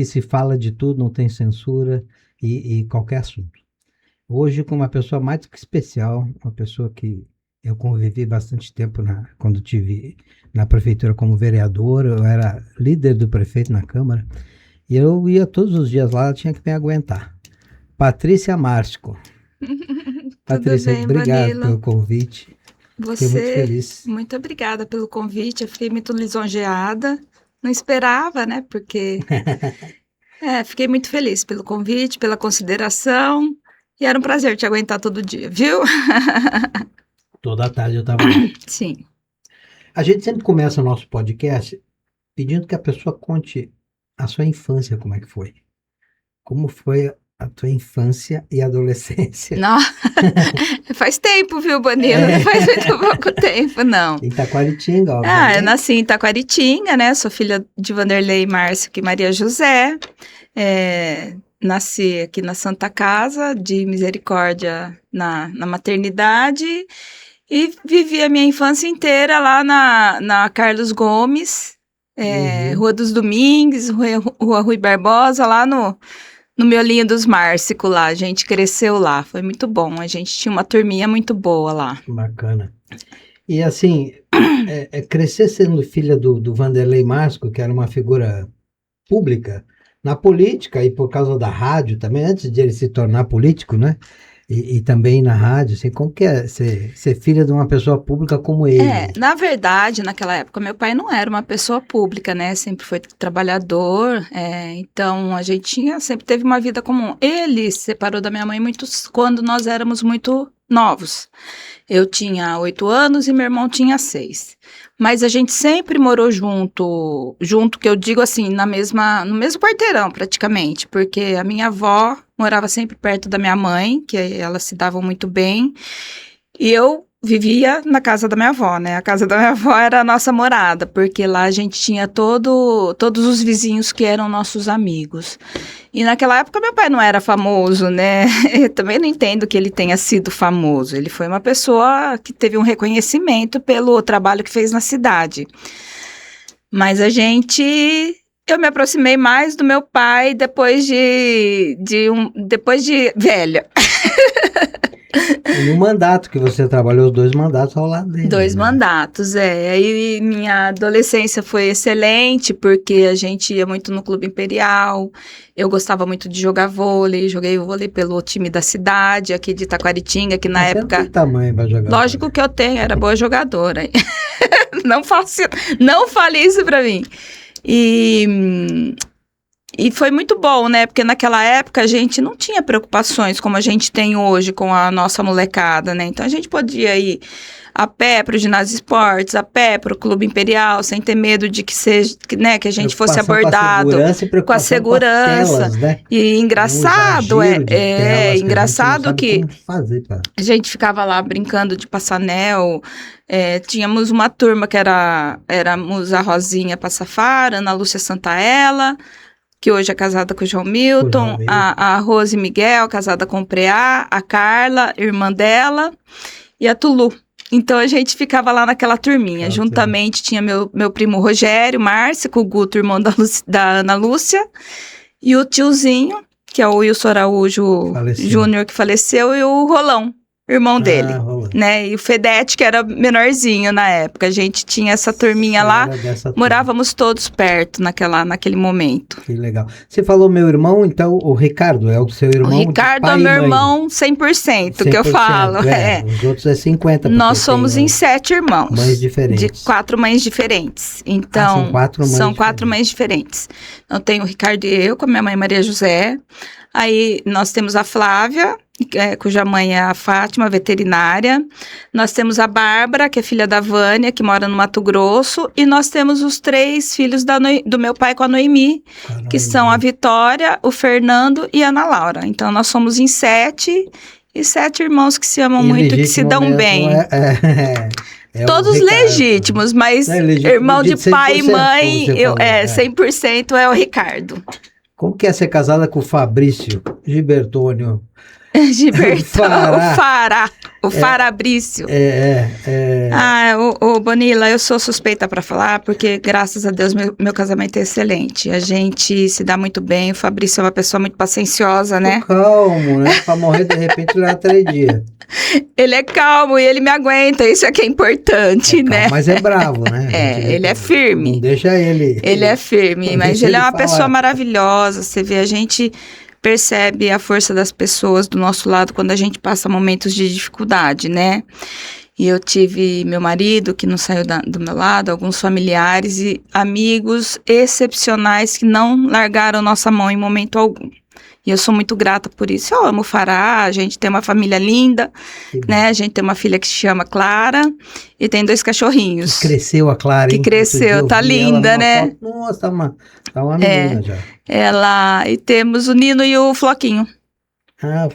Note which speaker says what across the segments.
Speaker 1: que se fala de tudo, não tem censura e qualquer assunto. Hoje, com uma pessoa mais do que especial, uma pessoa que eu convivi bastante tempo quando tive na prefeitura como vereador, eu era líder do prefeito na Câmara, e eu ia todos os dias lá, tinha que me aguentar. Patrícia Márcio. Patrícia,
Speaker 2: bem,
Speaker 1: obrigado
Speaker 2: Vanilla?
Speaker 1: pelo convite. Fiquei muito feliz.
Speaker 2: Muito obrigada pelo convite, eu fiquei muito lisonjeada, não esperava, né, porque... fiquei muito feliz pelo convite, pela consideração, e era um prazer te aguentar todo dia, viu?
Speaker 1: Toda tarde eu estava lá.
Speaker 2: Sim.
Speaker 1: A gente sempre começa o nosso podcast pedindo que a pessoa conte a sua infância, como é que foi. Como foi a tua infância e adolescência?
Speaker 2: Não, faz tempo, viu, Bonila? Não faz muito pouco tempo, não.
Speaker 1: Em Taquaritinga, obviamente.
Speaker 2: Eu nasci em Taquaritinga, né? Sou filha de Vanderlei Márcio e Maria José. Nasci aqui na Santa Casa de Misericórdia, na maternidade. E vivi a minha infância inteira lá na Carlos Gomes, Rua dos Domingues, Rua Rui Barbosa, lá no Miolinho dos Márcico lá. A gente cresceu lá, foi muito bom. A gente tinha uma turminha muito boa lá.
Speaker 1: Bacana. E assim, crescer sendo filha do Vanderlei Márcio, que era uma figura pública na política e por causa da rádio também, antes de ele se tornar político, né? E também na rádio, assim, como que é ser filha de uma pessoa pública como ele?
Speaker 2: Na verdade, naquela época, meu pai não era uma pessoa pública, né? Sempre foi trabalhador, então a gente sempre teve uma vida comum. Ele se separou da minha mãe quando nós éramos muito novos. Eu tinha 8 anos e meu irmão tinha 6. Mas a gente sempre morou junto que eu digo assim, no mesmo quarteirão praticamente, porque a minha avó morava sempre perto da minha mãe, que elas se davam muito bem, e eu vivia na casa da minha avó, né? A casa da minha avó era a nossa morada, porque lá a gente tinha todos os vizinhos que eram nossos amigos. E naquela época meu pai não era famoso, né? Eu também não entendo que ele tenha sido famoso. Ele foi uma pessoa que teve um reconhecimento pelo trabalho que fez na cidade. Mas eu me aproximei mais do meu pai depois de velha.
Speaker 1: E o mandato que você trabalhou, os 2 mandatos ao lado dele.
Speaker 2: 2 mandatos, Aí minha adolescência foi excelente, porque a gente ia muito no Clube Imperial, eu gostava muito de jogar vôlei, joguei vôlei pelo time da cidade, aqui de Taquaritinga, que na época...
Speaker 1: Você não tem tamanho pra jogar
Speaker 2: Lógico
Speaker 1: vôlei.
Speaker 2: que eu tenho, era boa jogadora. Não fale isso pra mim. E foi muito bom, né? Porque naquela época a gente não tinha preocupações como a gente tem hoje com a nossa molecada, né? Então a gente podia ir a pé para o ginásio de esportes, a pé para o Clube Imperial, sem ter medo de que seja, né, que a gente fosse abordado
Speaker 1: com a segurança.
Speaker 2: Com a segurança.
Speaker 1: Com as telas, né?
Speaker 2: E engraçado, engraçado que a gente ficava lá brincando de passanel. Tínhamos uma turma que éramos a Rosinha Passafara, Ana Lúcia Santaella, que hoje é casada com o João Milton, a Rose Miguel, casada com o Preá, a Carla, irmã dela, e a Tulu. Então, a gente ficava lá naquela turminha. Juntamente tinha meu primo Rogério Márcio, o Guto, irmão da Ana Lúcia, e o tiozinho, que é o Wilson Araújo Júnior, que faleceu, e o Rolão, irmão dele, né? E o Fedete, que era menorzinho na época. A gente tinha essa turminha lá, morávamos todos perto naquele momento.
Speaker 1: Que legal. Você falou meu irmão, então o Ricardo é o seu irmão?
Speaker 2: O Ricardo é meu irmão 100%, que eu falo.
Speaker 1: Os outros é 50%.
Speaker 2: Nós somos em 7 irmãos.
Speaker 1: Mães diferentes.
Speaker 2: De 4 mães diferentes. Então, são 4 mães diferentes. Então, tem o Ricardo e eu, com a minha mãe Maria José. Aí, nós temos a Flávia, cuja mãe é a Fátima, veterinária. Nós temos a Bárbara, que é filha da Vânia, que mora no Mato Grosso. E nós temos os 3 filhos do meu pai com a Noemi, que são a Vitória, o Fernando e a Ana Laura. Então, nós somos em 7, e 7 irmãos que se amam muito, que se dão bem. Todos legítimos, mas irmão de pai e mãe, 100% é o Ricardo.
Speaker 1: Como que é ser casada com o Fabrício Gibertônio?
Speaker 2: O Farabrício. Bonila, eu sou suspeita para falar, porque graças a Deus meu casamento é excelente. A gente se dá muito bem. O Fabrício é uma pessoa muito pacienciosa, né?
Speaker 1: Calmo, né? Para morrer de repente leva 3 dias.
Speaker 2: Ele é calmo e ele me aguenta, isso é que é importante, né?
Speaker 1: Mas é bravo, né?
Speaker 2: Ele é firme.
Speaker 1: Não deixa ele.
Speaker 2: Ele é firme, mas ele é uma pessoa maravilhosa. Você vê, a gente percebe a força das pessoas do nosso lado quando a gente passa momentos de dificuldade, né? E eu tive meu marido que não saiu do meu lado, alguns familiares e amigos excepcionais que não largaram nossa mão em momento algum. E eu sou muito grata por isso. Eu amo o Fará, a gente tem uma família linda, né? A gente tem uma filha que se chama Clara e tem 2 cachorrinhos.
Speaker 1: Que cresceu a Clara, hein?
Speaker 2: Que cresceu, tá linda, né?
Speaker 1: Foto. Nossa, tá uma menina já.
Speaker 2: E temos o Nino e o Floquinho.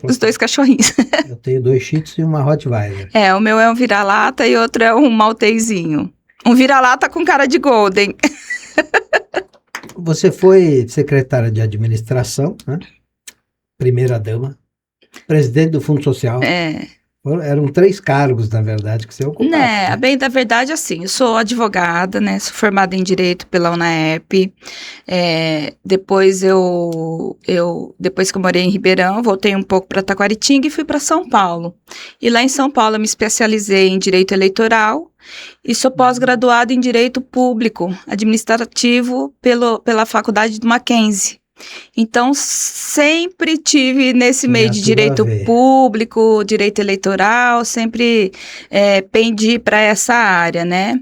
Speaker 2: Os 2 cachorrinhos.
Speaker 1: Eu tenho 2 Shih Tzus e uma Rottweiler.
Speaker 2: O meu é um vira-lata e outro é um maltezinho. Um vira-lata com cara de golden.
Speaker 1: Você foi secretária de administração, né? Primeira-dama, presidente do Fundo Social. Eram 3 cargos, na verdade, que você ocupava.
Speaker 2: Né, bem da verdade, assim, eu sou advogada, né, sou formada em Direito pela UNAERP, depois depois que eu morei em Ribeirão, voltei um pouco para Taquaritinga e fui para São Paulo. E lá em São Paulo eu me especializei em Direito Eleitoral e sou pós-graduada em Direito Público Administrativo pela Faculdade do Mackenzie. Então, sempre tive nesse meio de direito público, direito eleitoral, sempre pendi para essa área, né?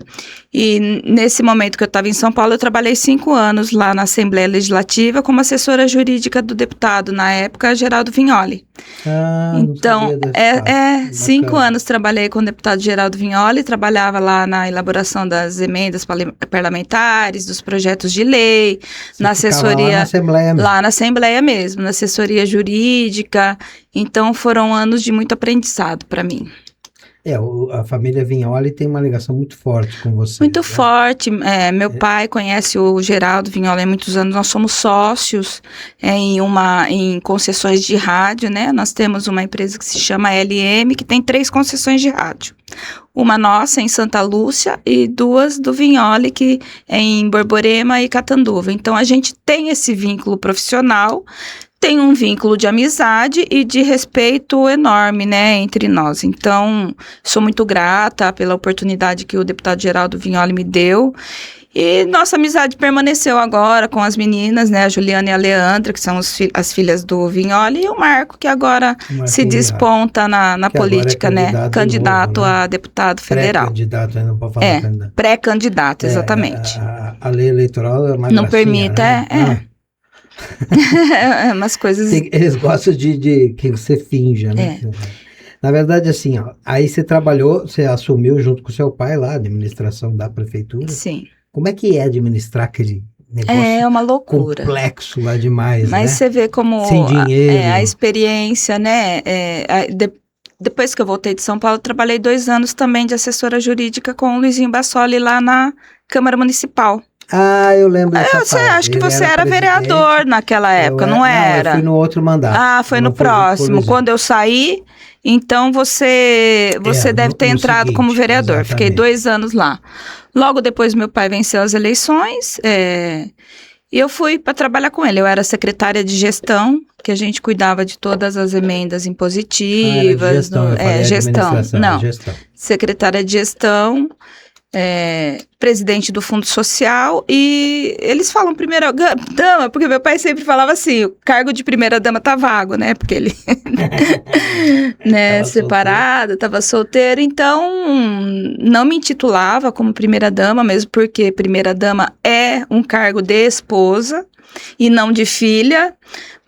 Speaker 2: E nesse momento que eu estava em São Paulo, eu trabalhei 5 anos lá na Assembleia Legislativa como assessora jurídica do deputado, na época, Geraldo Vignoli. Então, 5 anos trabalhei com o deputado Geraldo Vignoli, trabalhava lá na elaboração das emendas parlamentares, dos projetos de lei, na assessoria... Lá na Assembleia mesmo, na assessoria jurídica. Então, foram anos de muito aprendizado para mim.
Speaker 1: A família Vignoli tem uma ligação muito forte com você.
Speaker 2: Muito forte. Meu pai conhece o Geraldo Vignoli há muitos anos. Nós somos sócios em concessões de rádio, né? Nós temos uma empresa que se chama LM, que tem 3 concessões de rádio. Uma nossa em Santa Lúcia e 2 do Vignoli, que é em Borborema e Catanduva. Então, a gente tem esse vínculo profissional, tem um vínculo de amizade e de respeito enorme, né, entre nós. Então, sou muito grata pela oportunidade que o deputado Geraldo Vignoli me deu. E nossa amizade permaneceu agora com as meninas, né, a Juliana e a Leandra, que são as filhas do Vignoli, e o Marco, que agora se desponta na política, né, candidato
Speaker 1: novo, né?
Speaker 2: a deputado federal.
Speaker 1: Pré-candidato, não pode falar candidato.
Speaker 2: Pré-candidato, exatamente.
Speaker 1: A lei eleitoral é uma
Speaker 2: não
Speaker 1: gracinha,
Speaker 2: permite,
Speaker 1: né?
Speaker 2: Umas coisas...
Speaker 1: Eles gostam de que você finja, né? Na verdade, assim, aí você você assumiu junto com seu pai lá, a administração da prefeitura.
Speaker 2: Sim.
Speaker 1: Como é que é administrar aquele negócio?
Speaker 2: É uma loucura.
Speaker 1: Complexo lá demais,
Speaker 2: Mas
Speaker 1: né?
Speaker 2: você vê como
Speaker 1: sem dinheiro.
Speaker 2: A experiência, né? Depois que eu voltei de São Paulo, eu trabalhei 2 anos também de assessora jurídica com o Luizinho Bassoli lá na Câmara Municipal.
Speaker 1: Eu lembro dessa parte.
Speaker 2: Acho que você era vereador naquela época, não era?
Speaker 1: Eu fui no outro mandato.
Speaker 2: Foi no próximo. Quando eu saí, então você deve ter entrado seguinte, como vereador. Exatamente. Fiquei 2 anos lá. Logo depois, meu pai venceu as eleições e eu fui para trabalhar com ele. Eu era secretária de gestão, que a gente cuidava de todas as emendas impositivas.
Speaker 1: Gestão.
Speaker 2: Secretária de gestão. Presidente do Fundo Social, e eles falam primeira dama, porque meu pai sempre falava assim, o cargo de primeira dama tá vago, né, porque ele né, separado, estava solteiro, então não me intitulava como primeira dama, mesmo porque primeira dama é um cargo de esposa e não de filha,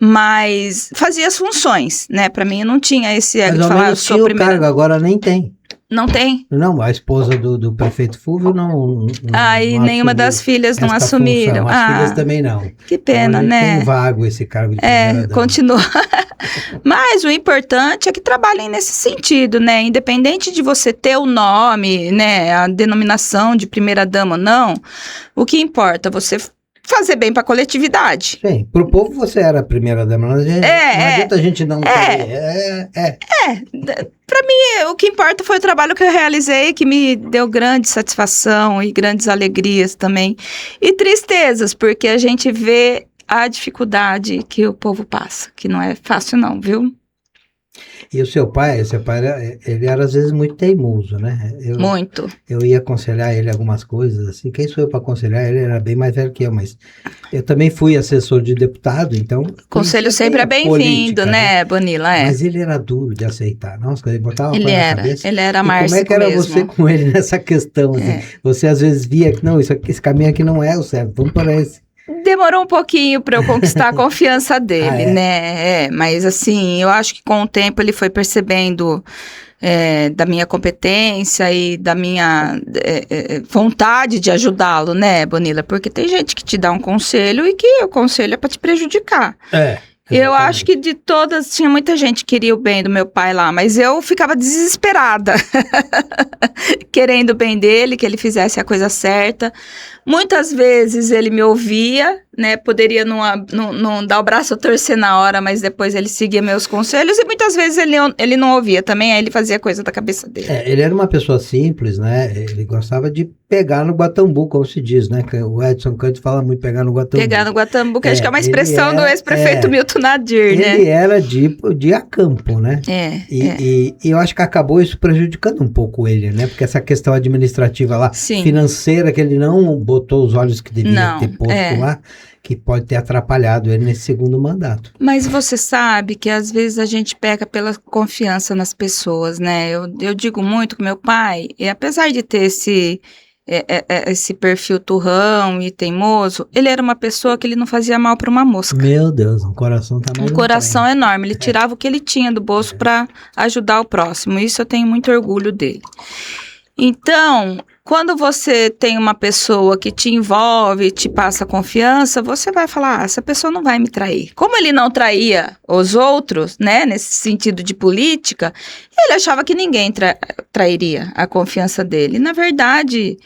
Speaker 2: mas fazia as funções, né, para mim não tinha esse ego de falar, eu sou primeira.
Speaker 1: Cargo, agora nem tem.
Speaker 2: Não tem?
Speaker 1: Não, a esposa do prefeito Fúvio não
Speaker 2: e nenhuma das filhas não assumiram.
Speaker 1: Função. As filhas também não.
Speaker 2: Que pena,
Speaker 1: então,
Speaker 2: né?
Speaker 1: Tem vago esse cargo de primeira-dama.
Speaker 2: Continua. Mas o importante é que trabalhem nesse sentido, né? Independente de você ter o nome, né? A denominação de primeira-dama ou não, o que importa, você fazer bem para a coletividade.
Speaker 1: Sim, pro povo você era a primeira-dama, não adianta a gente não querer.
Speaker 2: Para mim, o que importa foi o trabalho que eu realizei, que me deu grande satisfação e grandes alegrias também. E tristezas, porque a gente vê a dificuldade que o povo passa, que não é fácil não, viu?
Speaker 1: E o seu pai ele era às vezes muito teimoso, né?
Speaker 2: Muito.
Speaker 1: Eu ia aconselhar ele algumas coisas, assim. Quem sou eu para aconselhar? Ele era bem mais velho que eu, mas eu também fui assessor de deputado, então...
Speaker 2: Conselho sempre é bem-vindo, né, Bonila?
Speaker 1: Mas ele era duro de aceitar. Nossa, ele botava uma
Speaker 2: ele
Speaker 1: coisa
Speaker 2: era,
Speaker 1: na cabeça.
Speaker 2: Ele era Márcio
Speaker 1: como é que era
Speaker 2: mesmo.
Speaker 1: você com ele nessa questão? Assim? Você às vezes via que, não, esse caminho aqui não é o certo, vamos para esse.
Speaker 2: Demorou um pouquinho para eu conquistar a confiança dele, né? Mas assim, eu acho que com o tempo ele foi percebendo da minha competência e da minha vontade de ajudá-lo, né, Bonila? Porque tem gente que te dá um conselho e que o conselho é para te prejudicar. Eu acho que de todas, tinha muita gente que queria o bem do meu pai lá, mas eu ficava desesperada, querendo o bem dele, que ele fizesse a coisa certa. Muitas vezes ele me ouvia, né, poderia não dar o braço a torcer na hora, mas depois ele seguia meus conselhos, e muitas vezes ele não ouvia também, aí ele fazia coisa da cabeça dele.
Speaker 1: Ele era uma pessoa simples, né, ele gostava de pegar no guatambu, como se diz, né, o Edson Canto fala muito pegar no guatambu.
Speaker 2: Pegar no guatambu, que acho que é uma expressão do ex-prefeito Milton Nadir, né?
Speaker 1: Ele era de a campo, né? E eu acho que acabou isso prejudicando um pouco ele, né, porque essa questão administrativa lá, financeira, que ele não botou os olhos que devia ter posto lá, que pode ter atrapalhado ele nesse segundo mandato.
Speaker 2: Mas você sabe que às vezes a gente peca pela confiança nas pessoas, né? Eu digo muito que meu pai, e apesar de ter esse perfil turrão e teimoso, ele era uma pessoa que ele não fazia mal para uma mosca.
Speaker 1: Meu Deus, um coração tamanho.
Speaker 2: Um coração enorme. Ele tirava o que ele tinha do bolso para ajudar o próximo. Isso eu tenho muito orgulho dele. Então, quando você tem uma pessoa que te envolve, te passa confiança, você vai falar, essa pessoa não vai me trair. Como ele não traía os outros, né, nesse sentido de política, ele achava que ninguém trairia a confiança dele. Na verdade,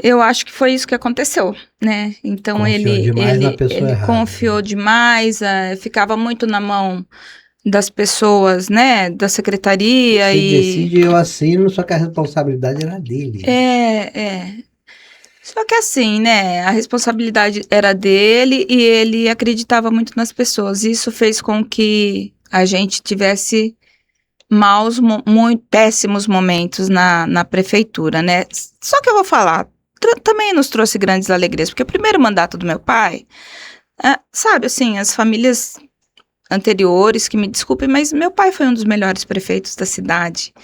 Speaker 2: eu acho que foi isso que aconteceu, né? Então, ele confiou demais, ficava muito na mão das pessoas, né, da secretaria.
Speaker 1: Decide, eu assino, só que a responsabilidade era dele.
Speaker 2: Só que assim, né, a responsabilidade era dele e ele acreditava muito nas pessoas. Isso fez com que a gente tivesse muito péssimos momentos na prefeitura, né. Só que eu vou falar, também nos trouxe grandes alegrias, porque o primeiro mandato do meu pai, sabe, assim, as famílias anteriores, que me desculpem, mas meu pai foi um dos melhores prefeitos da cidade.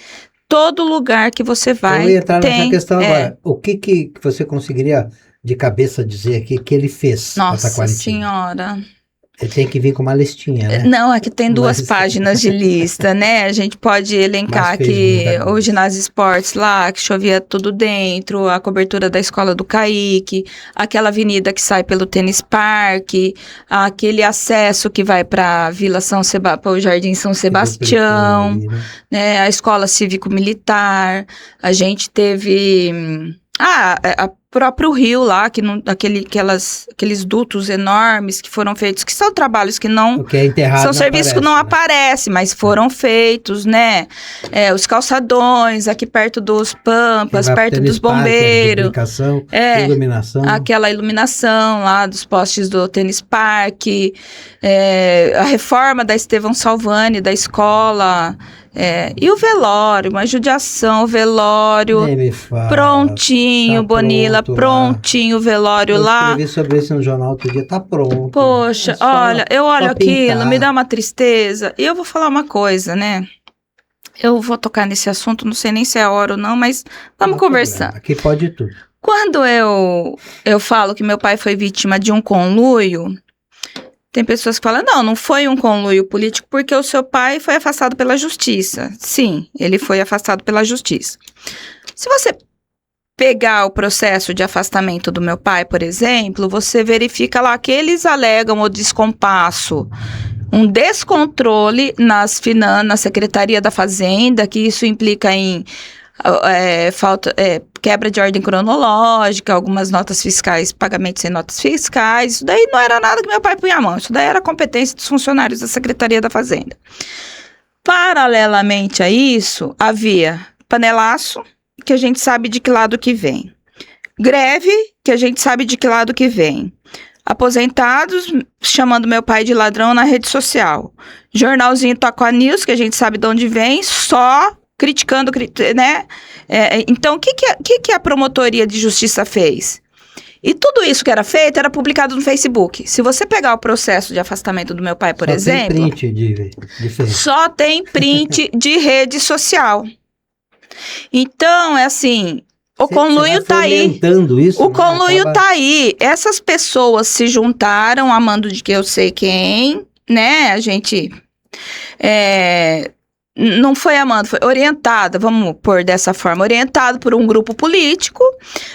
Speaker 2: Todo lugar que você vai,
Speaker 1: eu ia entrar nessa questão agora. O que você conseguiria de cabeça dizer aqui que ele fez?
Speaker 2: Nossa Senhora.
Speaker 1: Ele tem que vir com uma listinha, né?
Speaker 2: Não, aqui tem 2 páginas de lista, né? A gente pode elencar que o ginásio esportes lá, que chovia tudo dentro, a cobertura da escola do Caique, aquela avenida que sai pelo Tênis Parque, aquele acesso que vai para Vila para o Jardim São Sebastião, ali, né? A escola cívico-militar, a gente teve a próprio rio lá, aqueles dutos enormes que foram feitos, que são trabalhos que não... são serviços que não aparecem, mas foram feitos, né? Os calçadões, aqui perto dos Pampas, perto dos bombeiros.
Speaker 1: Iluminação.
Speaker 2: Aquela iluminação lá dos postes do Tênis Parque, a reforma da Estevão Salvani, da escola... e o velório, uma judiação, o velório, prontinho, Bonila, prontinho o velório lá.
Speaker 1: Eu escrevi sobre isso no jornal outro dia, tá pronto.
Speaker 2: Poxa, olha, eu olho aquilo, me dá uma tristeza. E eu vou falar uma coisa, né? Eu vou tocar nesse assunto, não sei nem se é a hora ou não, mas vamos conversar.
Speaker 1: Aqui pode tudo.
Speaker 2: Quando eu falo que meu pai foi vítima de um conluio, tem pessoas que falam, não foi um conluio político porque o seu pai foi afastado pela justiça. Sim, ele foi afastado pela justiça. Se você pegar o processo de afastamento do meu pai, por exemplo, você verifica lá que eles alegam o descompasso, um descontrole na Secretaria da Fazenda, que isso implica em quebra de ordem cronológica, algumas notas fiscais, pagamentos sem notas fiscais. Isso daí não era nada que meu pai punha a mão. Isso daí era competência dos funcionários da Secretaria da Fazenda. Paralelamente a isso, havia panelaço, que a gente sabe de que lado que vem. Greve, que a gente sabe de que lado que vem. Aposentados chamando meu pai de ladrão na rede social. Jornalzinho Toca News, que a gente sabe de onde vem, só criticando, né? Então, o que a promotoria de justiça fez? E tudo isso que era feito era publicado no Facebook. Se você pegar o processo de afastamento do meu pai, por exemplo...
Speaker 1: Só tem print de Facebook.
Speaker 2: Só tem print de rede social. Então, é assim... O conluio tá aí.
Speaker 1: Isso,
Speaker 2: o conluio tá aí. Essas pessoas se juntaram, amando de que eu sei quem, né? A gente não foi amando, foi orientada, vamos pôr dessa forma, orientado por um grupo político.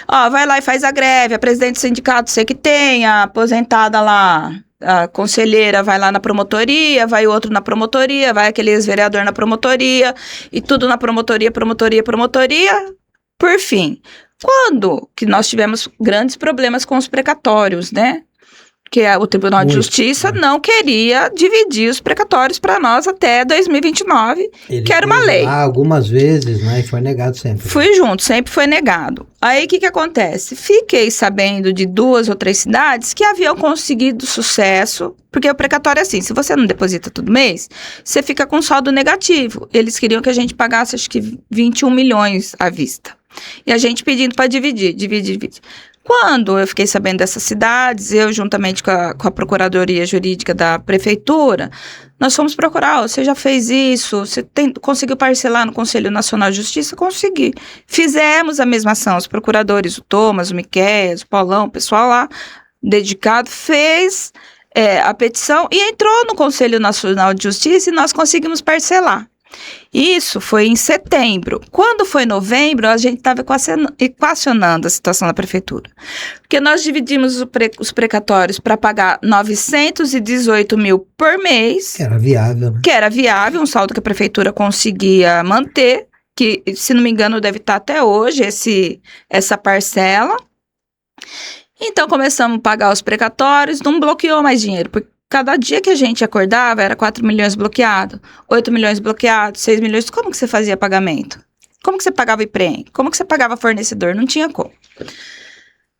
Speaker 2: Ó, vai lá e faz a greve, a presidente do sindicato, sei que tem, a aposentada lá, a conselheira vai lá na promotoria, vai outro na promotoria, vai aquele ex-vereador na promotoria, e tudo na promotoria. Por fim, quando que nós tivemos grandes problemas com os precatórios, né? Que o Tribunal de Justiça não queria dividir os precatórios para nós até 2029, que era uma lei.
Speaker 1: Algumas vezes, né? E foi negado sempre.
Speaker 2: Fui junto, sempre foi negado. Aí, o que acontece? Fiquei sabendo de 2 ou 3 cidades que haviam conseguido sucesso, porque o precatório é assim, se você não deposita todo mês, você fica com saldo negativo. Eles queriam que a gente pagasse, acho que 21 milhões à vista. E a gente pedindo para dividir. Quando eu fiquei sabendo dessas cidades, eu juntamente com a Procuradoria Jurídica da Prefeitura, nós fomos procurar, você já fez isso, você conseguiu parcelar no Conselho Nacional de Justiça? Consegui. Fizemos a mesma ação, os procuradores, o Thomas, o Miqueias, o Paulão, o pessoal lá, dedicado, fez a petição e entrou no Conselho Nacional de Justiça e nós conseguimos parcelar. Isso foi em setembro. Quando foi novembro, a gente estava equacionando a situação da prefeitura. Porque nós dividimos os precatórios para pagar 918 mil por mês.
Speaker 1: Que era viável. Né?
Speaker 2: Que era viável, um saldo que a prefeitura conseguia manter, que, se não me engano, deve estar até hoje essa parcela. Então, começamos a pagar os precatórios, não bloqueou mais dinheiro, porque cada dia que a gente acordava, era 4 milhões bloqueado, 8 milhões bloqueados, 6 milhões. Como que você fazia pagamento? Como que você pagava IPREM? Como que você pagava fornecedor? Não tinha como.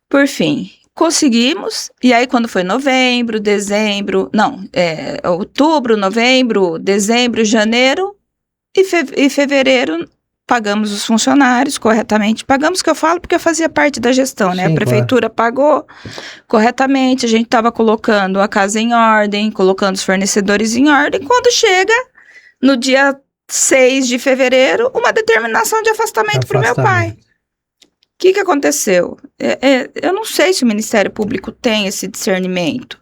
Speaker 2: Por fim, conseguimos. E aí, quando foi novembro, dezembro... outubro, novembro, dezembro, janeiro e fevereiro... Pagamos os funcionários corretamente. Pagamos, que eu falo, porque eu fazia parte da gestão, né? Sim, a prefeitura pagou corretamente, a gente estava colocando a casa em ordem, colocando os fornecedores em ordem. Quando chega, no dia 6 de fevereiro, uma determinação de afastamento para o meu pai. O que aconteceu? Eu não sei se o Ministério Público tem esse discernimento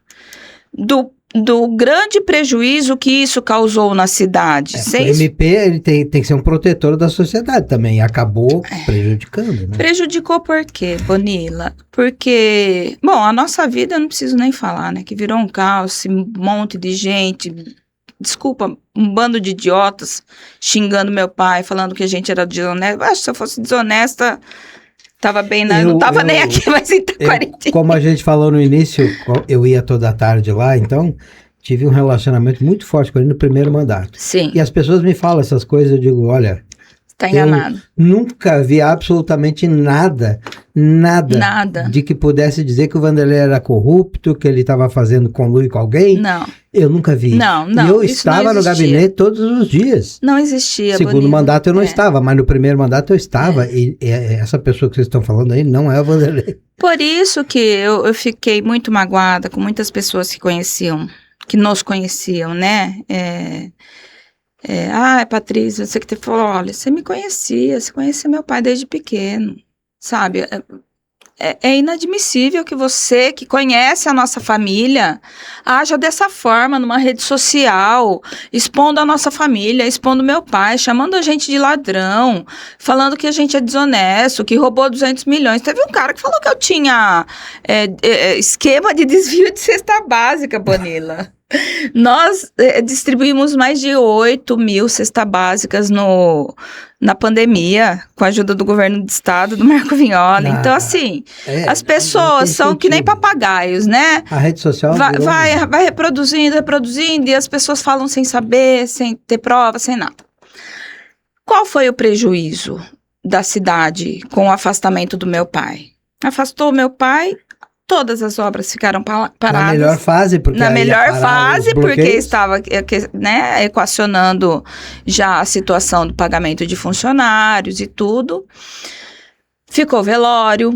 Speaker 2: do grande prejuízo que isso causou na cidade.
Speaker 1: O MP ele tem que ser um protetor da sociedade também, e acabou prejudicando. Né?
Speaker 2: Prejudicou por quê, Bonila? Porque, bom, a nossa vida eu não preciso nem falar, né? Que virou um caos, um monte de gente, desculpa, um bando de idiotas xingando meu pai, falando que a gente era desonesta. Acho que se eu fosse desonesta... Tava bem, né? Não tava nem aqui, mas em Taquaritinga.
Speaker 1: Como a gente falou no início, eu ia toda tarde lá, então tive um relacionamento muito forte com ele no primeiro mandato.
Speaker 2: Sim.
Speaker 1: E as pessoas me falam essas coisas, eu digo, olha...
Speaker 2: Tá enganado.
Speaker 1: Eu nunca vi absolutamente nada de que pudesse dizer que o Vanderlei era corrupto, que ele estava fazendo conluio com alguém.
Speaker 2: Não.
Speaker 1: Eu nunca vi.
Speaker 2: Não.
Speaker 1: E eu estava no gabinete todos os dias.
Speaker 2: Não existia,
Speaker 1: Segundo mandato eu não estava, mas no primeiro mandato eu estava. E essa pessoa que vocês estão falando aí não é o Vanderlei.
Speaker 2: Por isso que eu fiquei muito magoada com muitas pessoas que nos conheciam, né? Patrícia, você que falou, olha, você me conhecia, você conhecia meu pai desde pequeno, sabe? É inadmissível que você, que conhece a nossa família, haja dessa forma numa rede social, expondo a nossa família, expondo meu pai, chamando a gente de ladrão, falando que a gente é desonesto, que roubou 200 milhões. Teve um cara que falou que eu tinha esquema de desvio de cesta básica, Bonila. Nós distribuímos mais de 8.000 cestas básicas na pandemia, com a ajuda do governo do estado, do Marco Vignola. Então, assim, as pessoas são que nem papagaios, né?
Speaker 1: A rede social
Speaker 2: vai reproduzindo, e as pessoas falam sem saber, sem ter prova, sem nada. Qual foi o prejuízo da cidade com o afastamento do meu pai? Afastou meu pai, todas as obras ficaram paradas.
Speaker 1: Na melhor fase,
Speaker 2: porque estava, né, equacionando já a situação do pagamento de funcionários e tudo. Ficou velório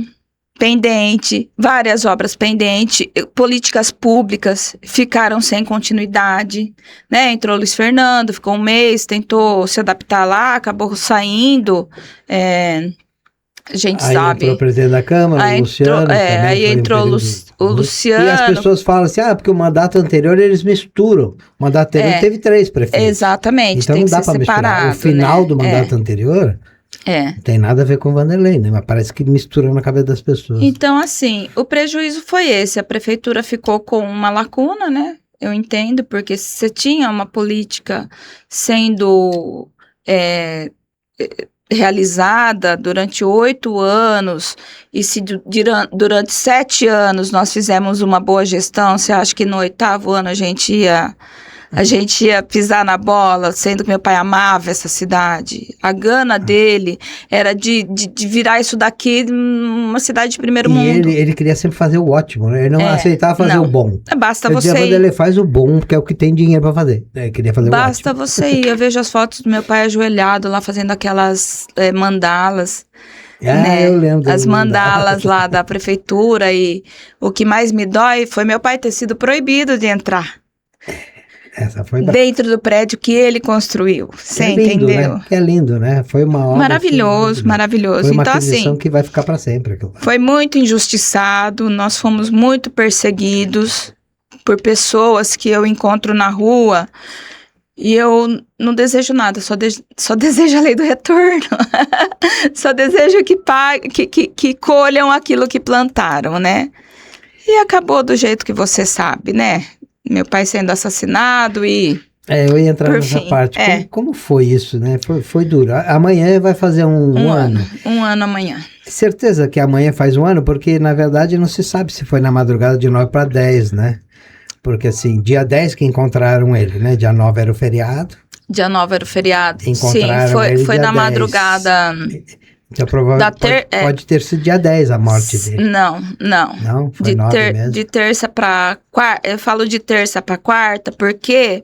Speaker 2: pendente, várias obras pendentes, políticas públicas ficaram sem continuidade, né? Entrou Luiz Fernando, ficou um mês, tentou se adaptar lá, acabou saindo, a gente
Speaker 1: aí
Speaker 2: sabe.
Speaker 1: Entrou o presidente da Câmara, o Luciano.
Speaker 2: Aí entrou o Luciano.
Speaker 1: E as pessoas falam assim, porque o mandato anterior eles misturam. O mandato anterior teve 3 prefeitos.
Speaker 2: Exatamente,
Speaker 1: então
Speaker 2: tem
Speaker 1: não
Speaker 2: que
Speaker 1: dá para misturar. O final do mandato anterior não tem nada a ver com o Vanderlei, né? Mas parece que mistura na cabeça das pessoas.
Speaker 2: Então, assim, o prejuízo foi esse. A prefeitura ficou com uma lacuna, né? Eu entendo, porque se você tinha uma política sendo realizada durante 8 anos, e se durante 7 anos nós fizemos uma boa gestão, você acha que no 8º ano a gente ia pisar na bola, sendo que meu pai amava essa cidade. A gana dele era de virar isso daqui uma cidade de primeiro mundo.
Speaker 1: E ele queria sempre fazer o ótimo, né? Ele não aceitava fazer o bom.
Speaker 2: Basta
Speaker 1: ele
Speaker 2: você
Speaker 1: ir. Ele faz o bom, porque é o que tem dinheiro para fazer. Ele queria fazer
Speaker 2: Basta
Speaker 1: o ótimo.
Speaker 2: você ir. Eu vejo as fotos do meu pai ajoelhado lá, fazendo aquelas mandalas. Né?
Speaker 1: Eu lembro.
Speaker 2: As mandalas lá da prefeitura. E o que mais me dói foi meu pai ter sido proibido de entrar.
Speaker 1: Essa foi
Speaker 2: dentro do prédio que ele construiu. Você entendeu?
Speaker 1: Né? Que é lindo, né? Foi uma obra
Speaker 2: maravilhoso.
Speaker 1: Foi uma
Speaker 2: então,
Speaker 1: aquisição
Speaker 2: assim,
Speaker 1: que vai ficar para sempre.
Speaker 2: Foi muito injustiçado, nós fomos muito perseguidos por pessoas que eu encontro na rua e eu não desejo nada, só desejo a lei do retorno. Só desejo que colham aquilo que plantaram, né? E acabou do jeito que você sabe, né? Meu pai sendo assassinado e...
Speaker 1: eu ia entrar nessa parte. Como foi isso, né? Foi duro. Amanhã vai fazer um ano.
Speaker 2: Um ano amanhã.
Speaker 1: Certeza que amanhã faz um ano, porque na verdade não se sabe se foi na madrugada de 9 para 10, né? Porque assim, dia 10 que encontraram ele, né? Dia 9 era o feriado.
Speaker 2: Dia 9 era o feriado.
Speaker 1: Encontraram
Speaker 2: Sim, foi na
Speaker 1: 10.
Speaker 2: madrugada...
Speaker 1: Então, provavelmente pode ter sido dia 10 a morte dele.
Speaker 2: Não.
Speaker 1: Não? Foi 9 mesmo?
Speaker 2: De terça para quarta. Eu falo de terça para quarta porque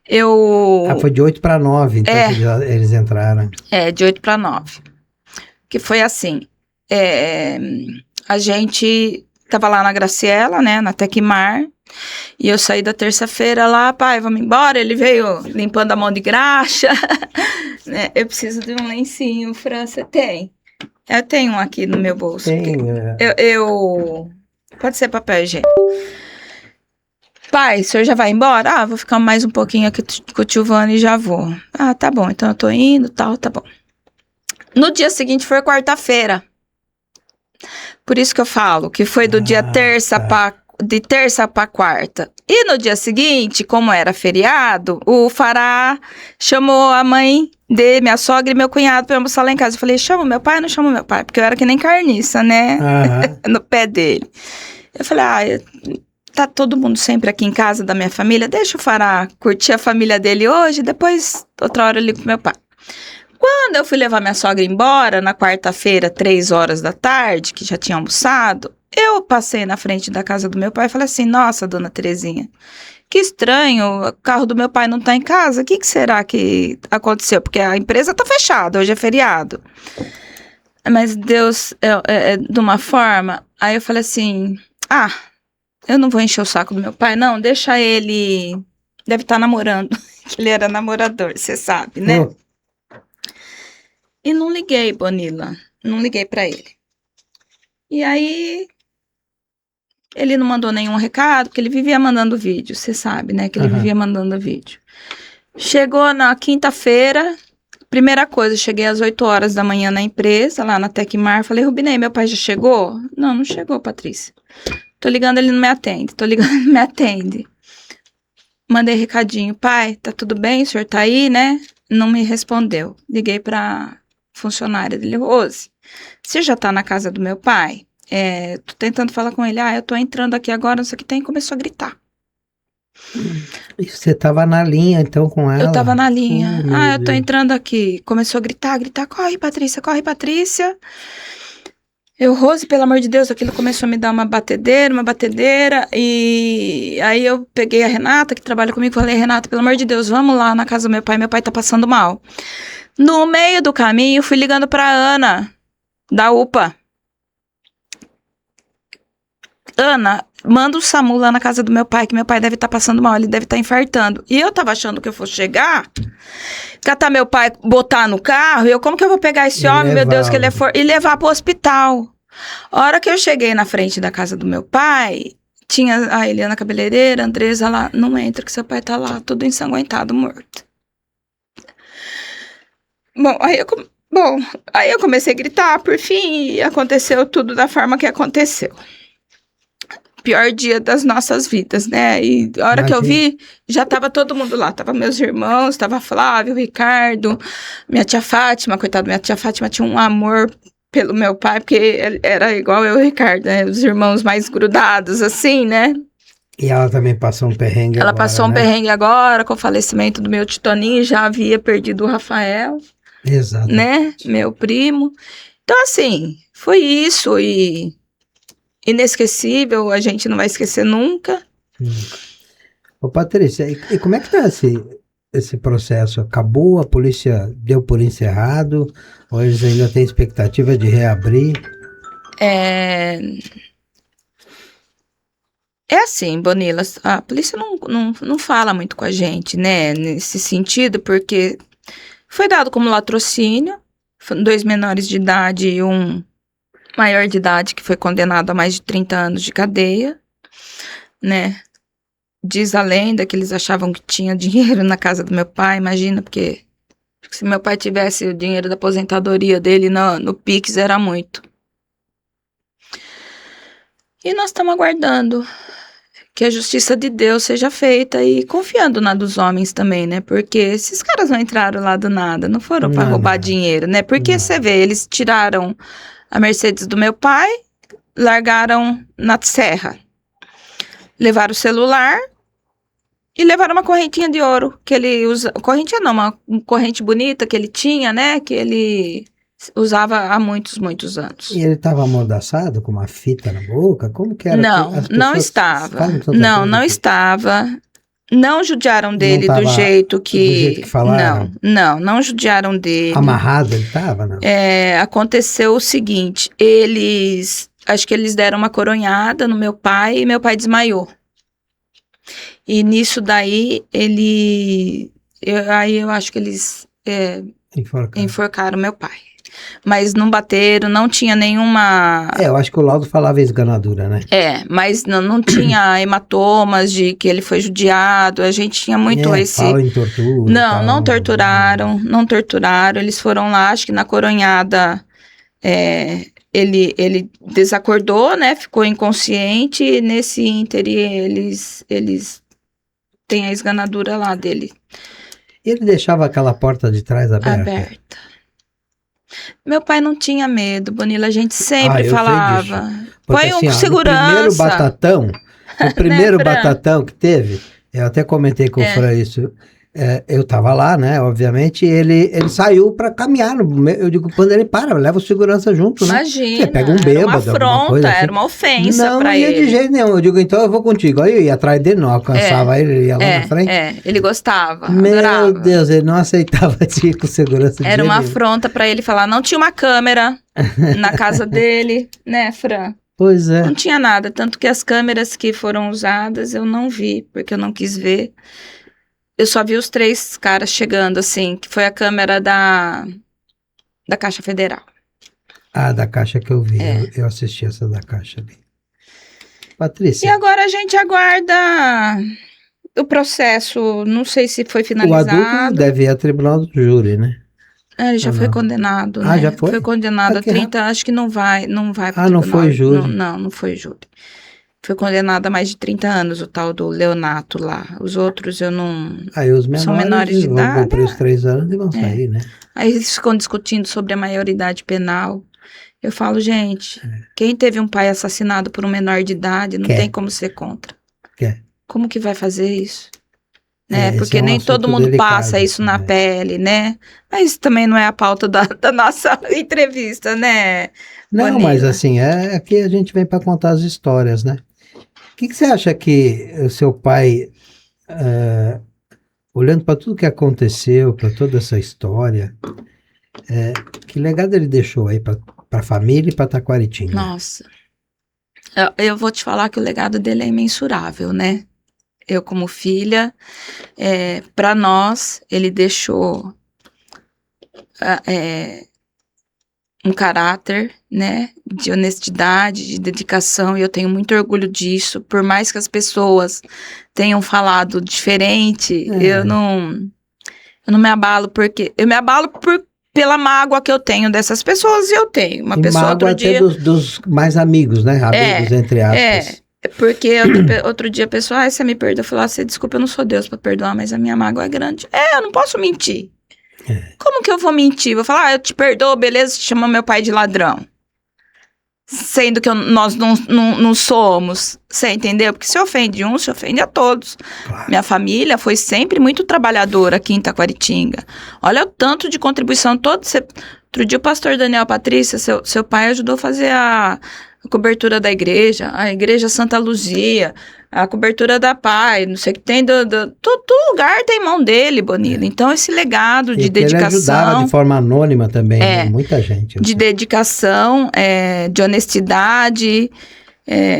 Speaker 2: eu...
Speaker 1: foi de 8 para 9, então que eles entraram.
Speaker 2: De 8 para 9. Que foi assim. A gente tava lá na Graciela, né? Na Tecmar. E eu saí da terça-feira lá, pai, vamos embora. Ele veio limpando a mão de graxa. Eu preciso de um lencinho, Fran, você tem? Eu tenho um aqui no meu bolso. Pode ser papel higiênico. Pai, o senhor já vai embora? Vou ficar mais um pouquinho aqui com o tio Vani e já vou. Tá bom, então eu tô indo, tá bom. No dia seguinte foi quarta-feira. Por isso que eu falo que foi do dia de terça para quarta. E no dia seguinte, como era feriado, o Fará chamou a mãe de minha sogra e meu cunhado para almoçar lá em casa. Eu falei, chama meu pai ou não chama meu pai? Porque eu era que nem carniça, né? No pé dele. Eu falei, tá todo mundo sempre aqui em casa da minha família, deixa o Fará curtir a família dele hoje, depois outra hora eu ligo pro meu pai. Quando eu fui levar minha sogra embora, na quarta-feira, 3 horas da tarde, que já tinha almoçado, eu passei na frente da casa do meu pai e falei assim, nossa, dona Terezinha, que estranho, o carro do meu pai não tá em casa, o que será que aconteceu? Porque a empresa tá fechada, hoje é feriado. Mas Deus, de uma forma, aí eu falei assim, eu não vou encher o saco do meu pai, não, deixa ele, deve estar namorando, que ele era namorador, você sabe, né? E não liguei, Bonila, não liguei pra ele. E aí, ele não mandou nenhum recado, porque ele vivia mandando vídeo, você sabe, né? Que ele vivia mandando vídeo. Chegou na quinta-feira, primeira coisa, cheguei às 8 horas da manhã na empresa, lá na Tecmar, falei, Rubinei, meu pai já chegou? Não chegou, Patrícia. Tô ligando, ele não me atende, Mandei recadinho, pai, tá tudo bem? O senhor tá aí, né? Não me respondeu. Liguei pra funcionária dele, Rose, você já tá na casa do meu pai? Tô tentando falar com ele, eu tô entrando aqui agora, não sei o que tem, e começou a gritar.
Speaker 1: E você estava na linha, então, com ela?
Speaker 2: Eu tava na linha,
Speaker 1: Meu
Speaker 2: eu tô
Speaker 1: Deus.
Speaker 2: entrando aqui. Começou a gritar, corre, Patrícia, corre, Patrícia. Eu, Rose, pelo amor de Deus, aquilo começou a me dar uma batedeira, e aí eu peguei a Renata, que trabalha comigo, e falei, Renata, pelo amor de Deus, vamos lá na casa do meu pai tá passando mal. No meio do caminho, fui ligando pra Ana, da UPA. Ana, manda o SAMU lá na casa do meu pai, que meu pai deve estar passando mal, ele deve estar infartando. E eu tava achando que eu fosse chegar, catar meu pai, botar no carro, como que eu vou pegar esse homem, meu Deus, que ele é e levar pro hospital. A hora que eu cheguei na frente da casa do meu pai, tinha a Eliana cabeleireira, a Andresa lá, não entra que seu pai tá lá, todo ensanguentado, morto. Bom, aí eu comecei a gritar, por fim, e aconteceu tudo da forma que aconteceu. Pior dia das nossas vidas, né? E a hora que eu vi, já tava todo mundo lá. Tava meus irmãos, tava Flávio, Ricardo, minha tia Fátima. Coitada, minha tia Fátima tinha um amor pelo meu pai, porque ele era igual eu e o Ricardo, né? Os irmãos mais grudados, assim, né?
Speaker 1: E ela também passou um perrengue
Speaker 2: Ela
Speaker 1: agora,
Speaker 2: passou um
Speaker 1: né?
Speaker 2: perrengue agora, com o falecimento do meu tio Toninho, já havia perdido o Rafael,
Speaker 1: Exato.
Speaker 2: né? Meu primo. Então, assim, foi isso, e inesquecível, a gente não vai esquecer nunca.
Speaker 1: Ô, Patrícia, e como é que tá esse processo? Acabou? A polícia deu por encerrado? Ou eles ainda têm expectativa de reabrir?
Speaker 2: É assim, Bonila, a polícia não fala muito com a gente, né, nesse sentido, porque foi dado como latrocínio, 2 menores de idade e um maior de idade que foi condenado a mais de 30 anos de cadeia, né. Diz a lenda que eles achavam que tinha dinheiro na casa do meu pai, imagina, porque se meu pai tivesse o dinheiro da aposentadoria dele no Pix, era muito. E nós estamos aguardando que a justiça de Deus seja feita e confiando na dos homens também, né? Porque esses caras não entraram lá do nada, não foram para roubar dinheiro, né? Porque você vê, eles tiraram a Mercedes do meu pai, largaram na serra, levaram o celular e levaram uma correntinha de ouro que ele usa, correntinha não, uma corrente bonita que ele tinha, né? Que ele usava há muitos anos.
Speaker 1: E ele estava amordaçado, com uma fita na boca? Como que era?
Speaker 2: Não estava. Não estava. Não judiaram dele do jeito que
Speaker 1: falaram?
Speaker 2: Não judiaram dele.
Speaker 1: Amarrado ele estava, não?
Speaker 2: Aconteceu o seguinte, acho que eles deram uma coronhada no meu pai e meu pai desmaiou. E nisso daí, eu acho que eles enforcaram meu pai. Mas não bateram, não tinha nenhuma...
Speaker 1: eu acho que o laudo falava esganadura, né?
Speaker 2: Mas não tinha hematomas de que ele foi judiado, a gente tinha muito esse...
Speaker 1: Fala em tortura.
Speaker 2: Não torturaram, eles foram lá, acho que na coronhada, ele desacordou, né, ficou inconsciente, e nesse ínterim eles têm a esganadura lá dele.
Speaker 1: E ele deixava aquela porta de trás aberta?
Speaker 2: Meu pai não tinha medo, Bonila, a gente sempre falava.
Speaker 1: Põe assim,
Speaker 2: segurança.
Speaker 1: O primeiro batatão que teve, eu até comentei com o Fran isso, eu tava lá, né, obviamente, ele saiu para caminhar, eu digo, quando ele leva o segurança junto, né?
Speaker 2: Imagina,
Speaker 1: você pega um bêbado,
Speaker 2: era uma afronta,
Speaker 1: coisa assim.
Speaker 2: Era uma ofensa para ele.
Speaker 1: Não ia de jeito nenhum, eu digo, então eu vou contigo. Aí eu ia atrás dele, não alcançava ele ia lá na frente.
Speaker 2: Ele gostava,
Speaker 1: Meu Deus, ele não aceitava ir com segurança de
Speaker 2: Era uma afronta para ele falar, não tinha uma câmera na casa dele, né, Fran?
Speaker 1: Pois é.
Speaker 2: Não tinha nada, tanto que as câmeras que foram usadas eu não vi, porque eu não quis ver. Eu só vi os 3 caras chegando, assim, que foi a câmera da Caixa Federal.
Speaker 1: Da Caixa que eu vi, eu assisti essa da Caixa ali. Patrícia.
Speaker 2: E agora a gente aguarda o processo, não sei se foi finalizado.
Speaker 1: O adulto deve ir a tribunal do júri, né?
Speaker 2: Ele já foi condenado, né?
Speaker 1: Já foi?
Speaker 2: Foi condenado a 30, acho que não vai
Speaker 1: não foi júri.
Speaker 2: Não foi júri. Foi condenado a mais de 30 anos, o tal do Leonato lá. Os outros eu não...
Speaker 1: Aí os menores,
Speaker 2: são menores de
Speaker 1: vão
Speaker 2: idade.
Speaker 1: cumprir os 3 anos e vão sair, né?
Speaker 2: Aí eles ficam discutindo sobre a maioridade penal. Eu falo, gente, quem teve um pai assassinado por um menor de idade não tem como ser contra. Como que vai fazer isso? Né? Porque nem todo mundo passa isso na pele, né? Mas isso também não é a pauta da nossa entrevista, né?
Speaker 1: Não,
Speaker 2: Bonila?
Speaker 1: mas assim, aqui a gente vem para contar as histórias, né? O que você acha que o seu pai, olhando para tudo que aconteceu, para toda essa história, que legado ele deixou aí para a família e para Taquaritinga?
Speaker 2: Nossa, eu vou te falar que o legado dele é imensurável, né? Eu como filha, para nós, ele deixou um caráter, né, de honestidade, de dedicação, e eu tenho muito orgulho disso, por mais que as pessoas tenham falado diferente, eu não me abalo, porque eu me abalo pela mágoa que eu tenho dessas pessoas, e eu tenho uma pessoa
Speaker 1: mágoa
Speaker 2: outro
Speaker 1: até
Speaker 2: dia...
Speaker 1: dos mais amigos, né, amigos entre aspas.
Speaker 2: Porque outro dia a pessoa, você me perdoa, eu falei, você desculpa, eu não sou Deus pra perdoar, mas a minha mágoa é grande. Eu não posso mentir. Como que eu vou mentir? Vou falar, eu te perdoo, beleza, chama meu pai de ladrão. Sendo que nós não somos, você entendeu? Porque se ofende um, se ofende a todos. Claro. Minha família foi sempre muito trabalhadora aqui em Taquaritinga. Olha o tanto de contribuição todo. Outro dia o pastor Daniel Patrícia, seu pai ajudou a fazer a cobertura da igreja, a igreja Santa Luzia, a cobertura da Pai, não sei o que tem, todo lugar tem mão dele, Bonila. Então esse legado de dedicação... Ele
Speaker 1: ajudava de forma anônima também, né? Muita gente.
Speaker 2: De dedicação, de honestidade,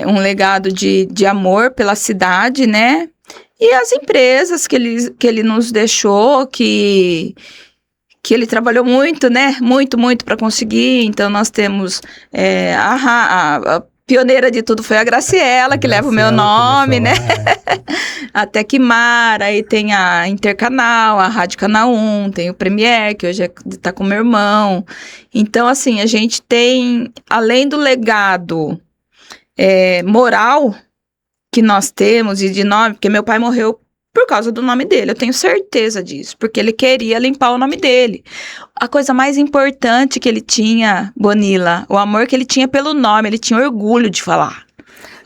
Speaker 2: um legado de amor pela cidade, né? E as empresas que ele nos deixou, que ele trabalhou muito, né? Muito, muito para conseguir. Então, nós temos a pioneira de tudo foi a Graciela, que leva o meu nome, né? A Tecmar, aí tem a Intercanal, a Rádio Canal 1, tem o Premier, que hoje tá com meu irmão. Então, assim, a gente tem, além do legado moral que nós temos e de nome, porque meu pai morreu por causa do nome dele, eu tenho certeza disso, porque ele queria limpar o nome dele. A coisa mais importante que ele tinha, Bonila, o amor que ele tinha pelo nome, ele tinha orgulho de falar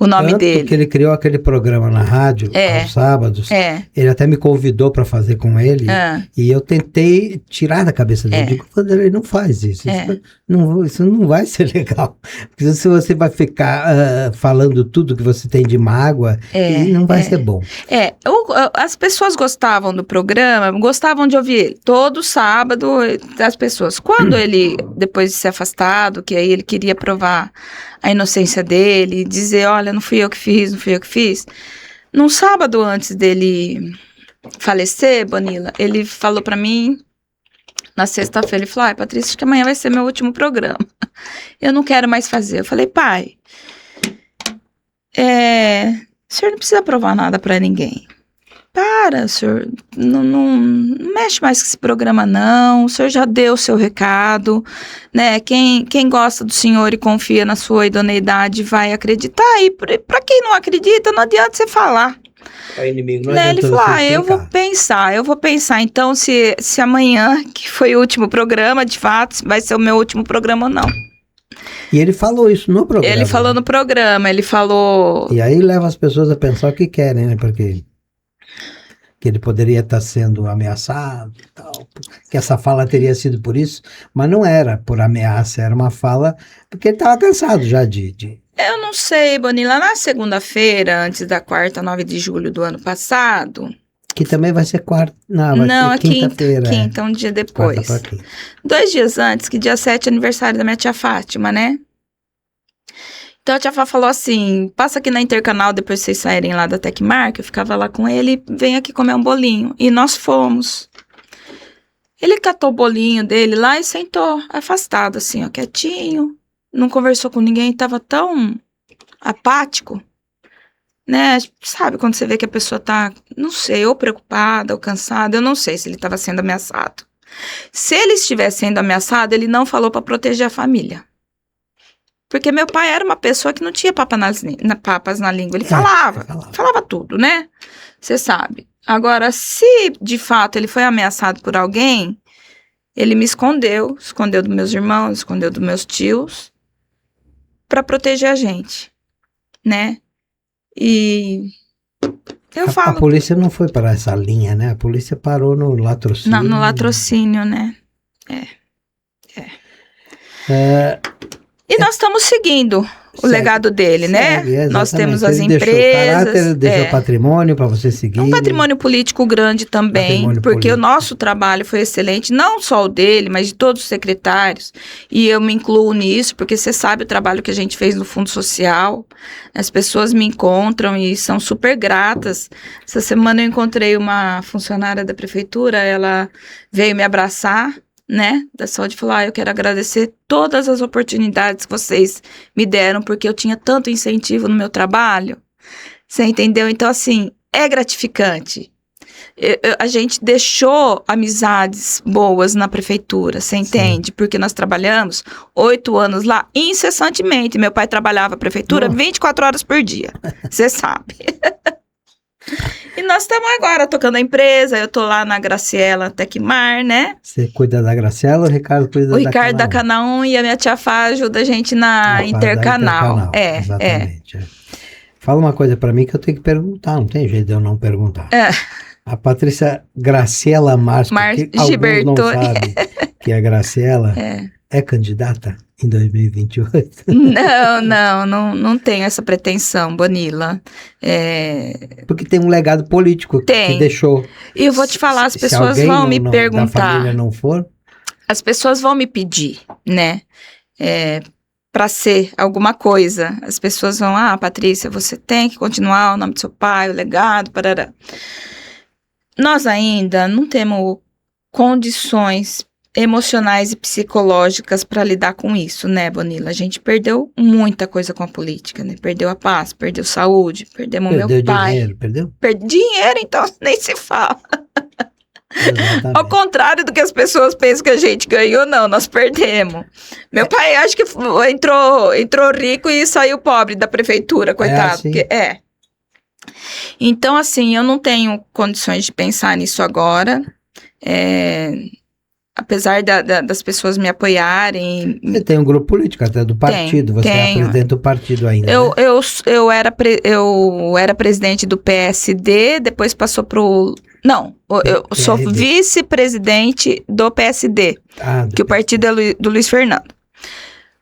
Speaker 2: o nome dele.
Speaker 1: Que ele criou aquele programa na rádio, aos sábados, ele até me convidou para fazer com ele, e eu tentei tirar da cabeça dele, digo, ele não faz isso, isso não vai ser legal, porque se você vai ficar falando tudo que você tem de mágoa, não vai ser bom.
Speaker 2: As pessoas gostavam do programa, gostavam de ouvir ele, todo sábado, as pessoas, quando ele, depois de ser afastado, que aí ele queria provar a inocência dele, dizer, olha, não fui eu que fiz. Num sábado antes dele falecer, Bonila, ele falou pra mim, na sexta-feira, ele falou, Patrícia, acho que amanhã vai ser meu último programa. Eu não quero mais fazer. Eu falei, pai, o senhor não precisa provar nada pra ninguém. Para, senhor, não mexe mais com esse programa não, o senhor já deu o seu recado, né, quem gosta do senhor e confia na sua idoneidade vai acreditar, e pra quem não acredita, não adianta você falar.
Speaker 1: Inimigo, não
Speaker 2: né? Ele falou, eu vou pensar, então se amanhã, que foi o último programa, de fato, vai ser o meu último programa ou não.
Speaker 1: E ele falou isso no programa.
Speaker 2: Ele falou no programa, ele falou...
Speaker 1: E aí leva as pessoas a pensar o que querem, né, porque... que ele poderia estar sendo ameaçado e tal, que essa fala teria sido por isso, mas não era por ameaça, era uma fala porque ele estava cansado já de...
Speaker 2: Eu não sei, Bonila, na segunda-feira, antes da quarta, 9 de julho do ano passado...
Speaker 1: Que também vai ser quarta, vai ser quinta-feira.
Speaker 2: Quinta, um dia depois. 2 dias antes, que dia 7 é aniversário da minha tia Fátima, né? Então a tia Fá falou assim, passa aqui na Intercanal depois vocês saírem lá da Tecmar, que eu ficava lá com ele, vem aqui comer um bolinho. E nós fomos. Ele catou o bolinho dele lá e sentou afastado assim, ó, quietinho. Não conversou com ninguém, tava tão apático, né? Sabe quando você vê que a pessoa tá, não sei, ou preocupada ou cansada, eu não sei se ele tava sendo ameaçado. Se ele estivesse sendo ameaçado, ele não falou para proteger a família. Porque meu pai era uma pessoa que não tinha papas na língua. Ele
Speaker 1: falava.
Speaker 2: falava tudo, né? Você sabe. Agora, se de fato ele foi ameaçado por alguém, ele me escondeu dos meus irmãos, escondeu dos meus tios, para proteger a gente, né? E eu falo...
Speaker 1: A polícia não foi para essa linha, né? A polícia parou no latrocínio.
Speaker 2: No latrocínio, né? E nós estamos seguindo o legado dele, né? Nós temos as
Speaker 1: ele
Speaker 2: empresas.
Speaker 1: Deixou caráter, deixou patrimônio para você seguir.
Speaker 2: Um patrimônio político grande também, porque o nosso trabalho foi excelente, não só o dele, mas de todos os secretários. E eu me incluo nisso, porque você sabe o trabalho que a gente fez no Fundo Social. As pessoas me encontram e são super gratas. Essa semana eu encontrei uma funcionária da prefeitura, ela veio me abraçar, né, da saúde, falar, eu quero agradecer todas as oportunidades que vocês me deram, porque eu tinha tanto incentivo no meu trabalho, você entendeu? Então, assim, é gratificante. A gente deixou amizades boas na prefeitura, você entende? Sim. Porque nós trabalhamos 8 anos lá incessantemente, meu pai trabalhava na prefeitura 24 horas por dia, você sabe. E nós estamos agora tocando a empresa, eu tô lá na Graciela Tecmar, né?
Speaker 1: Você cuida da Graciela, o Ricardo cuida da Canaã? O
Speaker 2: Ricardo da Canaã e a minha tia Fá ajuda a gente na Intercanal.
Speaker 1: Exatamente. Fala uma coisa pra mim que eu tenho que perguntar, não tem jeito de eu não perguntar. A Patrícia Graciela Marques, que alguns não sabem que a Graciela é candidata em 2028?
Speaker 2: Não tenho essa pretensão, Bonila.
Speaker 1: Porque tem um legado político que deixou.
Speaker 2: E eu vou te falar, as pessoas vão me perguntar.
Speaker 1: Se a família não for?
Speaker 2: As pessoas vão me pedir, né? Para ser alguma coisa. As pessoas vão, Patrícia, você tem que continuar o nome do seu pai, o legado, parará. Nós ainda não temos condições emocionais e psicológicas para lidar com isso, né, Bonila? A gente perdeu muita coisa com a política, né? Perdeu a paz, perdeu saúde, perdemos meu pai.
Speaker 1: Dinheiro, perdeu?
Speaker 2: Dinheiro, então, nem se fala.
Speaker 1: Exatamente.
Speaker 2: Ao contrário do que as pessoas pensam que a gente ganhou, não, nós perdemos. Meu pai, acho que entrou rico e saiu pobre da prefeitura, coitado.
Speaker 1: Assim?
Speaker 2: Então, assim, eu não tenho condições de pensar nisso agora. Apesar das pessoas me apoiarem...
Speaker 1: Você tem um grupo político até do partido, você é presidente do partido ainda,
Speaker 2: eu era presidente do PSD, depois passou pro... Não, eu sou vice-presidente do PSD, que o partido é do Luiz Fernando.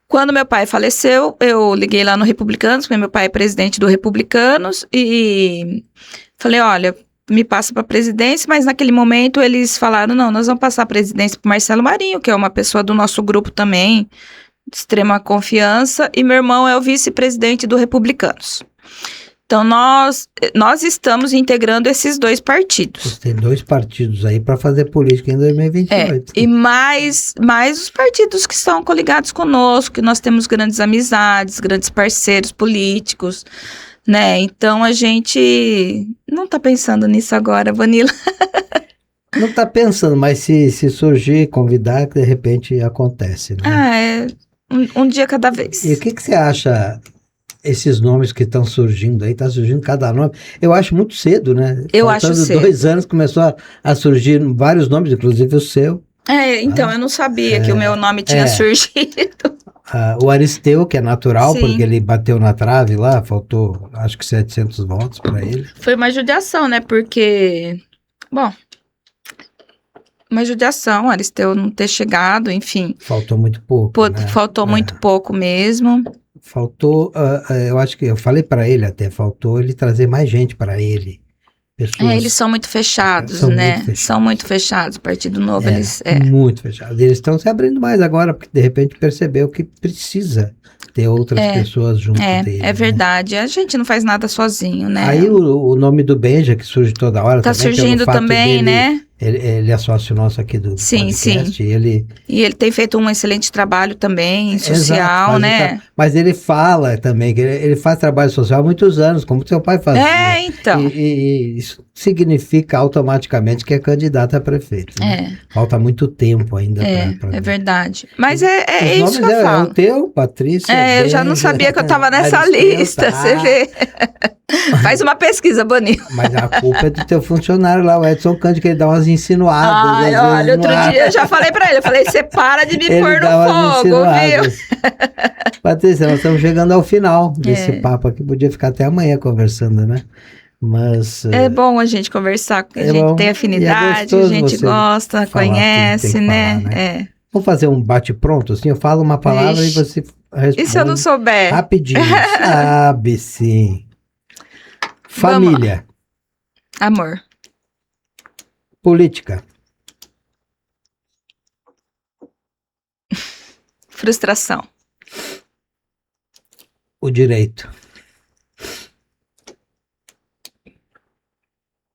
Speaker 2: Quando meu pai faleceu, eu liguei lá no Republicanos, porque meu pai é presidente do Republicanos, e falei, olha... me passa para a presidência, mas naquele momento eles falaram, não, nós vamos passar a presidência para Marcelo Marinho, que é uma pessoa do nosso grupo também, de extrema confiança, e meu irmão é o vice-presidente do Republicanos. Então, nós estamos integrando esses 2 partidos.
Speaker 1: Você tem 2 partidos aí para fazer política em 2028.
Speaker 2: E mais os partidos que estão coligados conosco, que nós temos grandes amizades, grandes parceiros políticos, né? Então, a gente não tá pensando nisso agora, Vanilla.
Speaker 1: Não tá pensando, mas se surgir, convidar, de repente acontece, né?
Speaker 2: Um dia cada vez.
Speaker 1: E o que você acha, esses nomes que estão surgindo aí, tá surgindo cada nome? Eu acho muito cedo, né?
Speaker 2: Eu acho cedo.
Speaker 1: 2 anos começou a surgir vários nomes, inclusive o seu.
Speaker 2: Então, eu não sabia que o meu nome tinha surgido.
Speaker 1: O Aristeu, que é natural,
Speaker 2: Sim.
Speaker 1: porque ele bateu na trave lá, faltou acho que 700 votos para ele.
Speaker 2: Foi uma judiação, né? Porque, uma judiação, o Aristeu não ter chegado, enfim.
Speaker 1: Faltou muito pouco, né?
Speaker 2: Faltou muito pouco mesmo.
Speaker 1: Faltou, eu acho que eu falei para ele até, faltou ele trazer mais gente para ele.
Speaker 2: Eles são muito fechados, né? São muito fechados. O Partido Novo, eles...
Speaker 1: Muito fechados. Eles estão se abrindo mais agora, porque de repente percebeu que precisa ter outras pessoas junto dele.
Speaker 2: É verdade. Né? A gente não faz nada sozinho, né?
Speaker 1: Aí o nome do Benja, que surge toda hora.
Speaker 2: Tá
Speaker 1: também,
Speaker 2: surgindo também, né?
Speaker 1: Ele é sócio nosso aqui do
Speaker 2: Sim,
Speaker 1: podcast.
Speaker 2: sim.
Speaker 1: Ele,
Speaker 2: E ele tem feito um excelente trabalho também,
Speaker 1: exato,
Speaker 2: social, né?
Speaker 1: mas ele fala também que ele faz trabalho social há muitos anos, como seu pai fazia.
Speaker 2: Então.
Speaker 1: E isso significa automaticamente que é candidato a prefeito, né? Falta muito tempo ainda para
Speaker 2: É verdade. Mas é
Speaker 1: os
Speaker 2: isso
Speaker 1: nomes
Speaker 2: que eu
Speaker 1: é
Speaker 2: falo.
Speaker 1: o teu, Patrícia.
Speaker 2: Eu já não
Speaker 1: Benja,
Speaker 2: sabia que eu tava nessa
Speaker 1: Aristeu,
Speaker 2: lista,
Speaker 1: tá.
Speaker 2: você vê. Faz uma pesquisa, Boninho.
Speaker 1: Mas a culpa é do teu funcionário lá, o Edson Cândido, que ele dá umas insinuadas.
Speaker 2: Ai,
Speaker 1: às
Speaker 2: olha,
Speaker 1: vezes
Speaker 2: outro
Speaker 1: no ar.
Speaker 2: dia eu já falei pra ele, eu falei, você para de me
Speaker 1: Ele
Speaker 2: pôr
Speaker 1: dá umas
Speaker 2: no fogo, viu?
Speaker 1: insinuadas. Patrícia, nós estamos chegando ao final desse papo aqui. Podia ficar até amanhã conversando, né? Mas
Speaker 2: É bom a gente conversar, porque a gente
Speaker 1: bom.
Speaker 2: tem
Speaker 1: E é
Speaker 2: afinidade, a
Speaker 1: gostoso
Speaker 2: gente
Speaker 1: você
Speaker 2: gosta,
Speaker 1: falar o que tem
Speaker 2: conhece,
Speaker 1: que
Speaker 2: né?
Speaker 1: falar, né? Vamos fazer um bate-pronto, assim? Eu falo uma palavra
Speaker 2: Vixe.
Speaker 1: e você responde.
Speaker 2: E se eu não souber?
Speaker 1: Rapidinho. Sabe, sim. Família.
Speaker 2: Amor.
Speaker 1: Política.
Speaker 2: Frustração.
Speaker 1: O direito.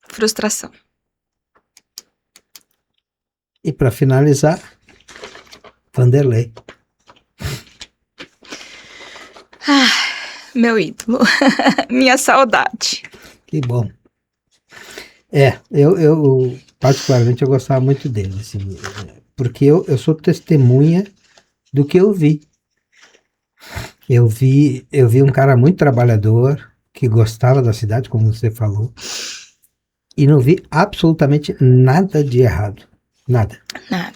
Speaker 2: Frustração.
Speaker 1: E para finalizar, Vanderlei.
Speaker 2: Meu ídolo. Minha saudade.
Speaker 1: Que bom. Eu particularmente eu gostava muito dele, assim, porque eu sou testemunha do que eu vi. Eu vi um cara muito trabalhador, que gostava da cidade, como você falou, e não vi absolutamente nada de errado. Nada.
Speaker 2: Nada.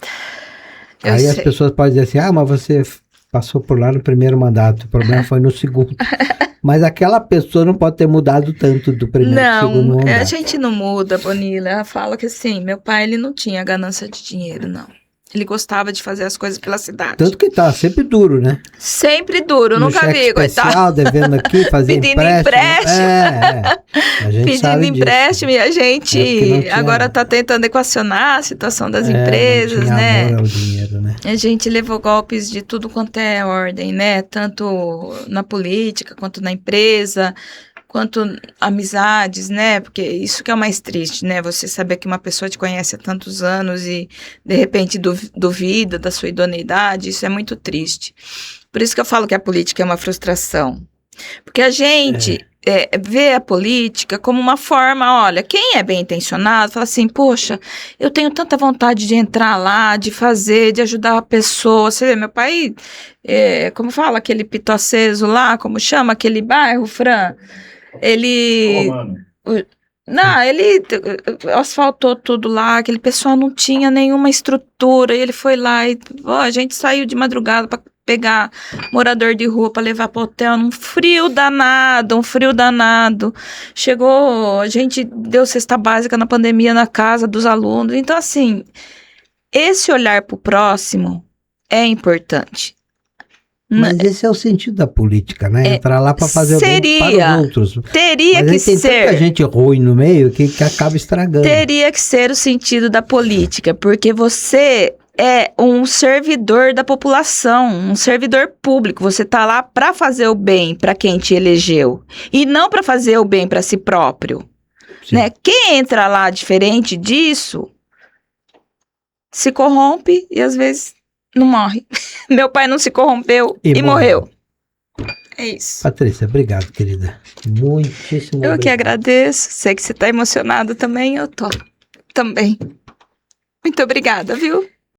Speaker 1: Aí as pessoas podem dizer assim, mas você passou por lá no primeiro mandato, o problema foi no segundo. Mas aquela pessoa não pode ter mudado tanto do primeiro e segundo mandato.
Speaker 2: A gente não muda, Bonila. Ela fala que assim, meu pai, ele não tinha ganância de dinheiro, não. Ele gostava de fazer as coisas pela cidade.
Speaker 1: Tanto que tá sempre duro, né?
Speaker 2: Sempre duro,
Speaker 1: no
Speaker 2: nunca vi,
Speaker 1: especial, devendo aqui, fazendo
Speaker 2: pedindo
Speaker 1: empréstimo. A gente
Speaker 2: pedindo
Speaker 1: sabe
Speaker 2: empréstimo
Speaker 1: disso.
Speaker 2: E a gente agora tá tentando equacionar a situação das empresas,
Speaker 1: não tinha
Speaker 2: né?
Speaker 1: amor ao dinheiro, né?
Speaker 2: A gente levou golpes de tudo quanto é ordem, né? Tanto na política, quanto na empresa, quanto amizades, né? Porque isso que é o mais triste, né? Você saber que uma pessoa te conhece há tantos anos e, de repente, duvida da sua idoneidade, isso é muito triste. Por isso que eu falo que a política é uma frustração. Porque a gente vê a política como uma forma, olha, quem é bem intencionado fala assim, poxa, eu tenho tanta vontade de entrar lá, de fazer, de ajudar a pessoa. Você vê, meu pai, como fala, aquele Pito Aceso lá, como chama aquele bairro, Fran? Ele... Não, ele asfaltou tudo lá, aquele pessoal não tinha nenhuma estrutura, e ele foi lá e a gente saiu de madrugada para pegar morador de rua para levar para o hotel, um frio danado. Chegou, a gente deu cesta básica na pandemia na casa dos alunos. Então, assim, esse olhar para o próximo é importante.
Speaker 1: Mas esse é o sentido da política, né? Entrar lá para fazer o bem para os outros.
Speaker 2: Teria
Speaker 1: Mas
Speaker 2: que
Speaker 1: tem
Speaker 2: ser.
Speaker 1: tanta gente ruim no meio que acaba estragando.
Speaker 2: Teria que ser o sentido da política, porque você é um servidor da população, um servidor público. Você está lá para fazer o bem para quem te elegeu e não para fazer o bem para si próprio. Né? Quem entra lá diferente disso se corrompe e às vezes não morre. Meu pai não se corrompeu e morreu. É isso.
Speaker 1: Patrícia, obrigado, querida. Muitíssimo obrigado.
Speaker 2: Eu que agradeço. Sei que você está emocionado também, eu tô também. Muito obrigada, viu?